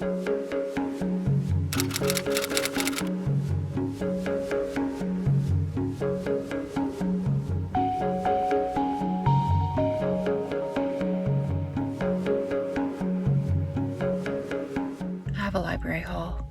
I have a library haul,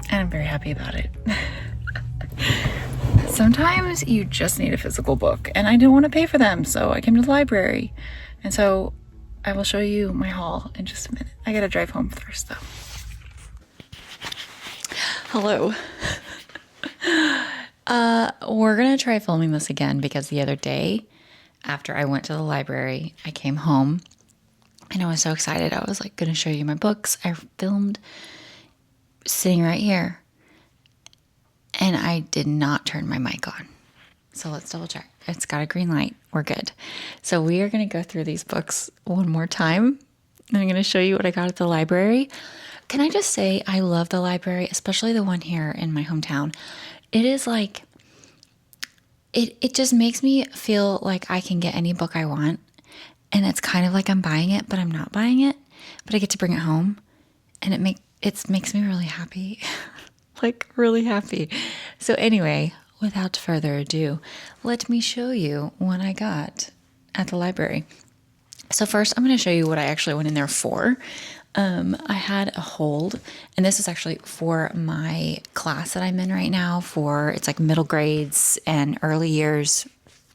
and I'm very happy about it. Sometimes you just need a physical book, and I didn't want to pay for them, so I came to the library. And so I will show you my haul in just a minute. I gotta drive home first, though. Hello. We're gonna try filming this again because the other day, after I went to the library, I came home and I was so excited. I was like, gonna show you my books. I filmed sitting right here, and I did not turn my mic on. So let's double check. It's got a green light. We're good. So we are going to go through these books one more time. I'm going to show you what I got at the library. Can I just say I love the library, especially the one here in my hometown. It is like, it just makes me feel like I can get any book I want. And it's kind of like I'm buying it, but I'm not buying it. But I get to bring it home. And it makes me really happy. Like really happy. So anyway, without further ado, let me show you what I got at the library. So first, I'm going to show you what I actually went in there for. I had a hold, and this is actually for my class that I'm in right now it's like middle grades and early years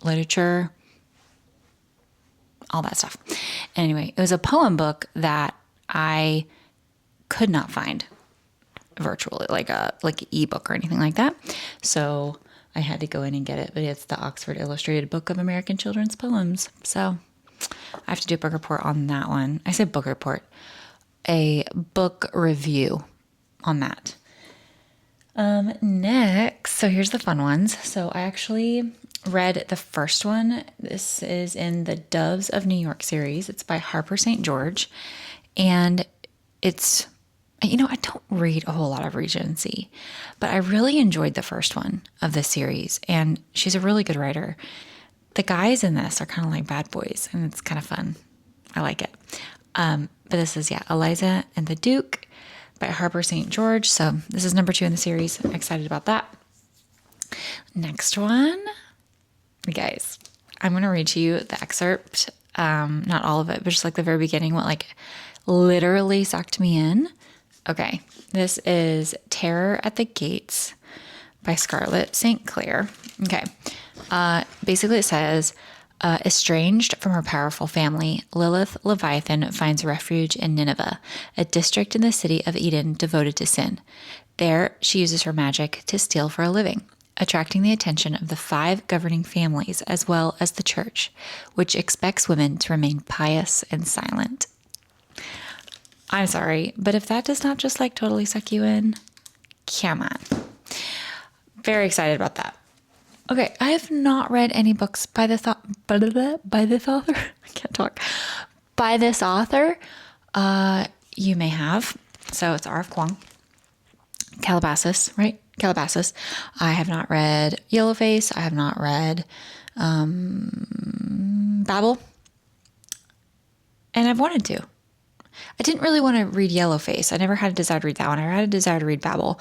literature, all that stuff. Anyway, it was a poem book that I could not find virtually, like an ebook or anything like that. So I had to go in and get it, but it's the Oxford Illustrated Book of American Children's Poems. So I have to do a book report on that one. I said book report, a book review on that. Next, so here's the fun ones. So I actually read the first one. This is in the Doves of New York series. It's by Harper St. George, and it's, I don't read a whole lot of Regency, but I really enjoyed the first one of this series, and she's a really good writer. The guys in this are kind of like bad boys, and it's kind of fun. I like it. But this is, Eliza and the Duke by Harper St. George. So this is number 2 in the series. I'm excited about that. Next one, guys, I'm going to read to you the excerpt. Not all of it, but just like the very beginning, what like literally sucked me in. Okay, this is Terror at the Gates by Scarlett St. Clair. Okay, basically it says, estranged from her powerful family, Lilith Leviathan finds refuge in Nineveh, a district in the city of Eden devoted to sin. There, she uses her magic to steal for a living, attracting the attention of the 5 governing families as well as the church, which expects women to remain pious and silent. I'm sorry, but if that does not just like totally suck you in, come on. Very excited about that. Okay, I have not read any books by this author. I can't talk. By this author. You may have. So it's R.F. Kuang. Calabasas, right? Calabasas. I have not read Yellowface. I have not read Babel. And I've wanted to. I didn't really want to read Yellowface. I never had a desire to read that one. I had a desire to read Babel.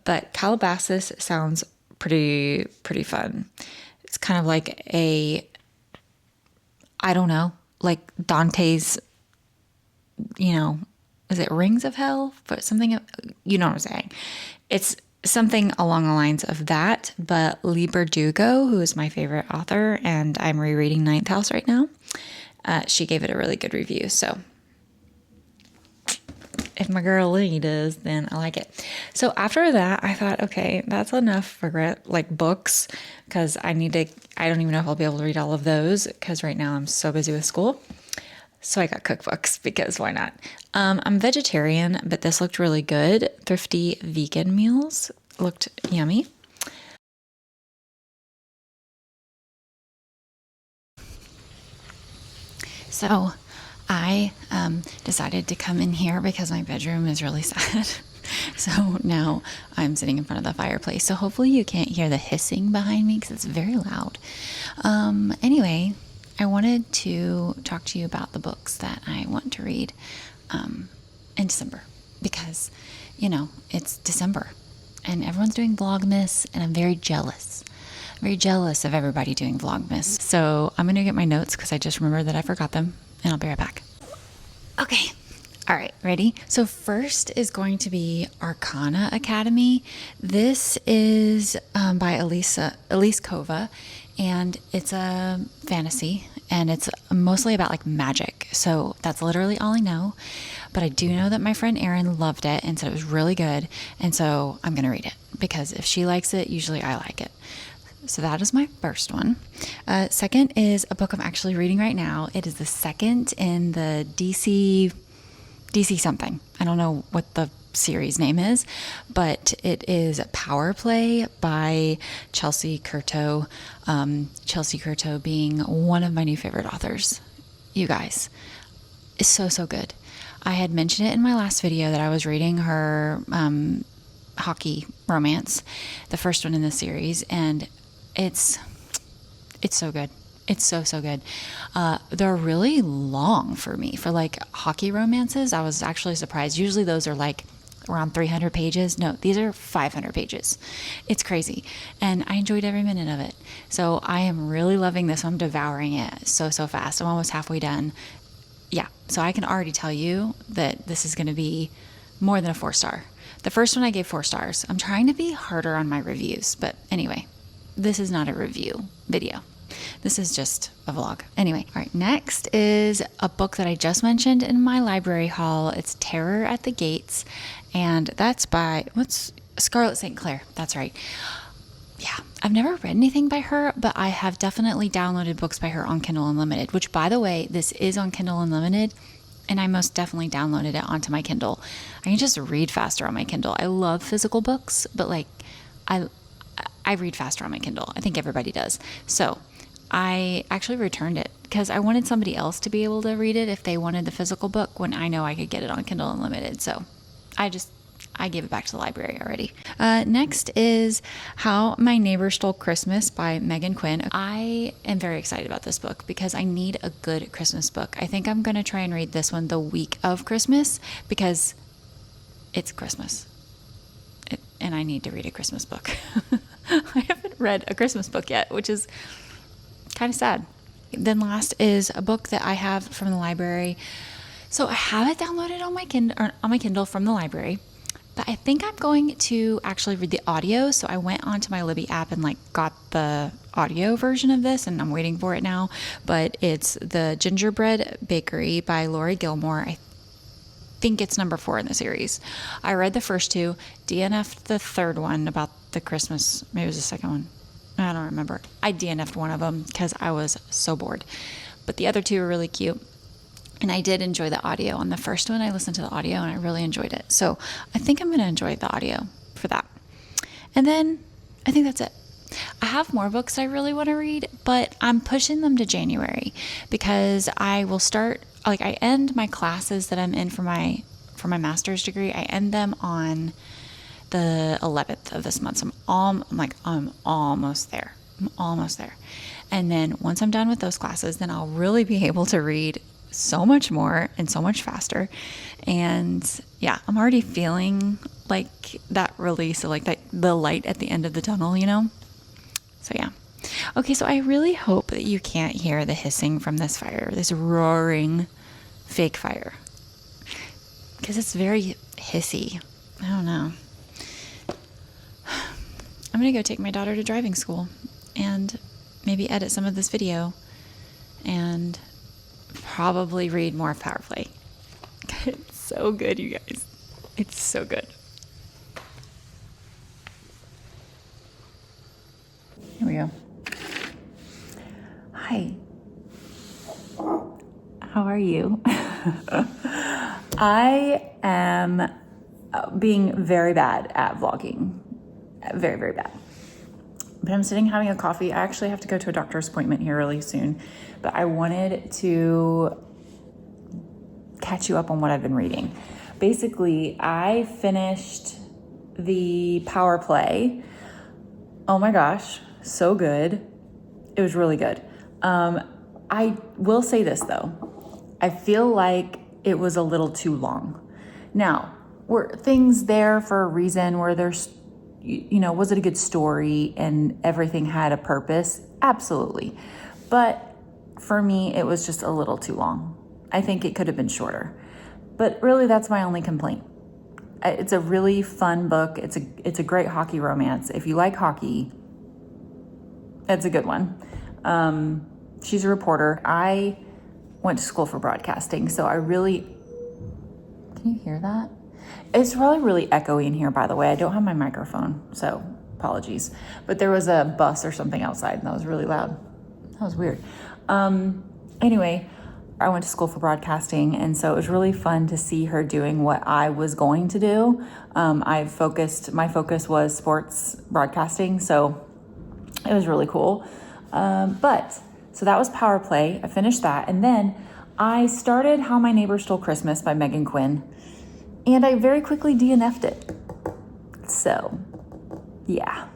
But Calabasas sounds pretty fun. It's kind of like I don't know, like Dante's, is it Rings of Hell? But something, you know what I'm saying. It's something along the lines of that, but Lee Berdugo, who is my favorite author, and I'm rereading Ninth House right now, she gave it a really good review. So if my girl Lee does, then I like it. So after that, I thought, okay, that's enough for books, because I don't even know if I'll be able to read all of those, because right now I'm so busy with school. So I got cookbooks, because why not? I'm vegetarian, but this looked really good. Thrifty Vegan Meals looked yummy. So I decided to come in here because my bedroom is really sad. So now I'm sitting in front of the fireplace. So hopefully you can't hear the hissing behind me because it's very loud. Anyway, I wanted to talk to you about the books that I want to read in December. because, it's December and everyone's doing Vlogmas, and I'm very jealous. Very jealous of everybody doing Vlogmas. So I'm going to get my notes because I just remembered that I forgot them, and I'll be right back. Okay. All right, ready? So first is going to be Arcana Academy. This is by Elise Kova, and it's a fantasy, and it's mostly about like magic. So that's literally all I know. But I do know that my friend Erin loved it and said it was really good. And so I'm going to read it because if she likes it, usually I like it. So that is my first one. Second is a book I'm actually reading right now. It is the second in the DC something. I don't know what the series name is, but it is Power Play by Chelsea Curto. Chelsea Curto being one of my new favorite authors. You guys, it's so good. I had mentioned it in my last video that I was reading her hockey romance, the first one in the series, and it's so good. It's so good. They're really long for me. For like hockey romances, I was actually surprised. Usually those are like around 300 pages. No, these are 500 pages. It's crazy. And I enjoyed every minute of it. So I am really loving this. I'm devouring it so fast. I'm almost halfway done. Yeah, so I can already tell you that this is going to be more than a 4-star. The first one I gave 4 stars. I'm trying to be harder on my reviews, but anyway, this is not a review video. This is just a vlog. Anyway, all right, next is a book that I just mentioned in my library haul. It's Terror at the Gates, and that's by, Scarlett St. Clair. That's right. Yeah, I've never read anything by her, but I have definitely downloaded books by her on Kindle Unlimited, which, by the way, this is on Kindle Unlimited, and I most definitely downloaded it onto my Kindle. I can just read faster on my Kindle. I love physical books, but like I read faster on my Kindle. I think everybody does. So I actually returned it because I wanted somebody else to be able to read it if they wanted the physical book when I know I could get it on Kindle Unlimited. So I gave it back to the library already. Next is How My Neighbor Stole Christmas by Megan Quinn. I am very excited about this book because I need a good Christmas book. I think I'm going to try and read this one the week of Christmas because it's Christmas. And I need to read a Christmas book. I haven't read a Christmas book yet, which is kind of sad. Then last is a book that I have from the library. So I have it downloaded on my Kindle from the library, but I think I'm going to actually read the audio. So I went onto my Libby app and got the audio version of this, and I'm waiting for it now. But it's The Gingerbread Bakery by Lori Gilmore. I think it's number 4 in the series. I read the first 2, DNF'd the third one about the Christmas, maybe it was the second one. I don't remember. I DNF'd one of them because I was so bored. But the other 2 are really cute. And I did enjoy the audio. On the first one, I listened to the audio and I really enjoyed it. So I think I'm going to enjoy the audio for that. And then I think that's it. I have more books I really want to read, but I'm pushing them to January because I will start, I end my classes that I'm in for my master's degree. I end them on the 11th of this month. So I'm almost there. I'm almost there. And then once I'm done with those classes, then I'll really be able to read so much more and so much faster. And yeah, I'm already feeling like that release of the light at the end of the tunnel, So yeah. Okay, so I really hope that you can't hear the hissing from this fire, this roaring fake fire, because it's very hissy. I don't know. I'm going to go take my daughter to driving school and maybe edit some of this video and probably read more of Power Play. It's so good, you guys. It's so good. Here we go. Hi. How are you? I am being very bad at vlogging. Very, very bad. But I'm sitting having a coffee. I actually have to go to a doctor's appointment here really soon. But I wanted to catch you up on what I've been reading. Basically, I finished the Power Play. Oh my gosh, so good. It was really good. I will say this though. I feel like it was a little too long. Now, were things there for a reason? Where there's, was it a good story and everything had a purpose? Absolutely. But for me, it was just a little too long. I think it could have been shorter. But really, that's my only complaint. It's a really fun book. It's a great hockey romance. If you like hockey, it's a good one. She's a reporter. I went to school for broadcasting, so can you hear that? It's probably really echoey in here, by the way. I don't have my microphone, so apologies. But there was a bus or something outside, and that was really loud. That was weird. Anyway, I went to school for broadcasting, and so it was really fun to see her doing what I was going to do. My focus was sports broadcasting, so it was really cool. So that was Power Play. I finished that, and then I started How My Neighbor Stole Christmas by Megan Quinn, and I very quickly DNF'd it. So, yeah.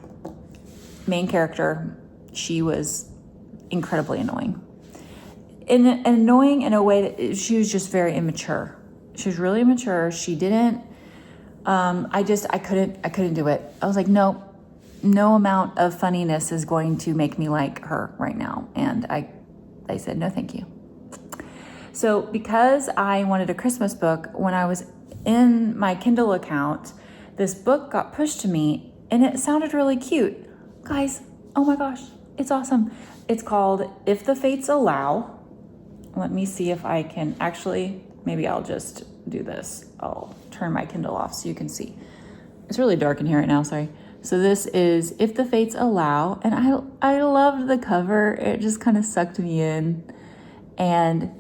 Main character, she was incredibly annoying. Annoying in a way that she was just very immature. She was really immature. She didn't, I couldn't do it. I was like, no amount of funniness is going to make me like her right now. And I said, no, thank you. So because I wanted a Christmas book, when I was in my Kindle account, this book got pushed to me and it sounded really cute. Guys, oh my gosh, it's awesome. It's called If the Fates Allow. Let me see if I can maybe I'll just do this. I'll turn my Kindle off so you can see. It's really dark in here right now, sorry. So this is If the Fates Allow, and I loved the cover. It just kind of sucked me in. And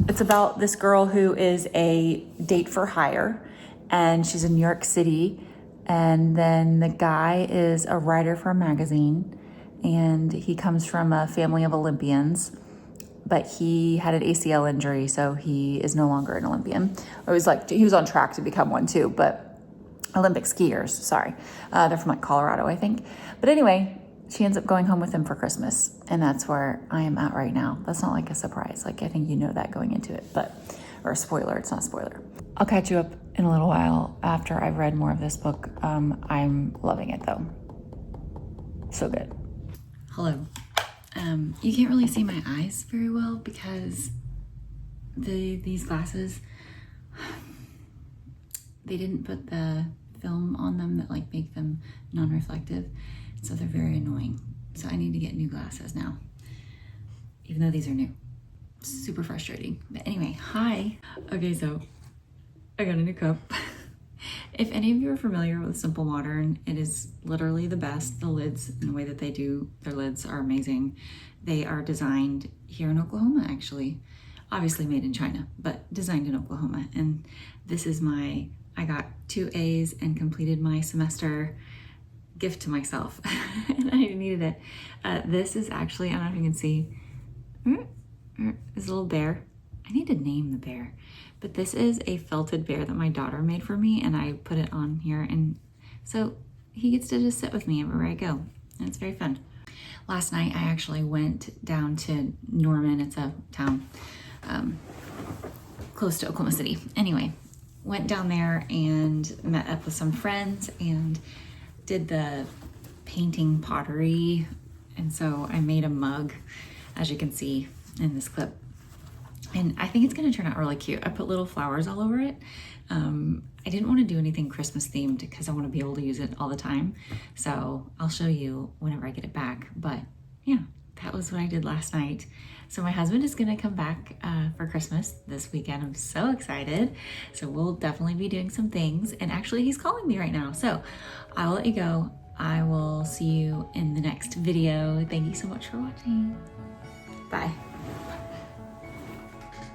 it's about this girl who is a date for hire, and she's in New York City, and then the guy is a writer for a magazine, and he comes from a family of Olympians, but he had an ACL injury, so he is no longer an Olympian. He was on track to become one too, but Olympic skiers, sorry. They're from Colorado, I think. But anyway, she ends up going home with him for Christmas, and that's where I am at right now. That's not like a surprise. I think you know that going into it, or a spoiler, it's not a spoiler. I'll catch you up in a little while after I've read more of this book. I'm loving it though. So good. Hello. You can't really see my eyes very well because these glasses, they didn't put the film on them that make them non-reflective, so they're very annoying. So I need to get new glasses now, even though these are new. Super frustrating. But anyway, hi. Okay, so I got a new cup. If any of you are familiar with Simple Modern, it is literally the best. The lids and the way that they do their lids are amazing. They are designed here in Oklahoma, actually. Obviously made in China, but designed in Oklahoma. And this is I got 2 A's and completed my semester gift to myself. And I needed it. This is actually, I don't know if you can see, this little bear. I need to name the bear. But this is a felted bear that my daughter made for me, and I put it on here, and so he gets to just sit with me everywhere I go, and it's very fun. Last night I actually went down to Norman. It's a town close to Oklahoma City. Anyway, went down there and met up with some friends and did the painting pottery, and so I made a mug, as you can see in this clip. And I think it's gonna turn out really cute. I put little flowers all over it. I didn't want to do anything Christmas themed because I want to be able to use it all the time. So I'll show you whenever I get it back. But yeah, that was what I did last night. So my husband is gonna come back for Christmas this weekend. I'm so excited. So we'll definitely be doing some things. And actually he's calling me right now. So I will let you go. I will see you in the next video. Thank you so much for watching. Bye.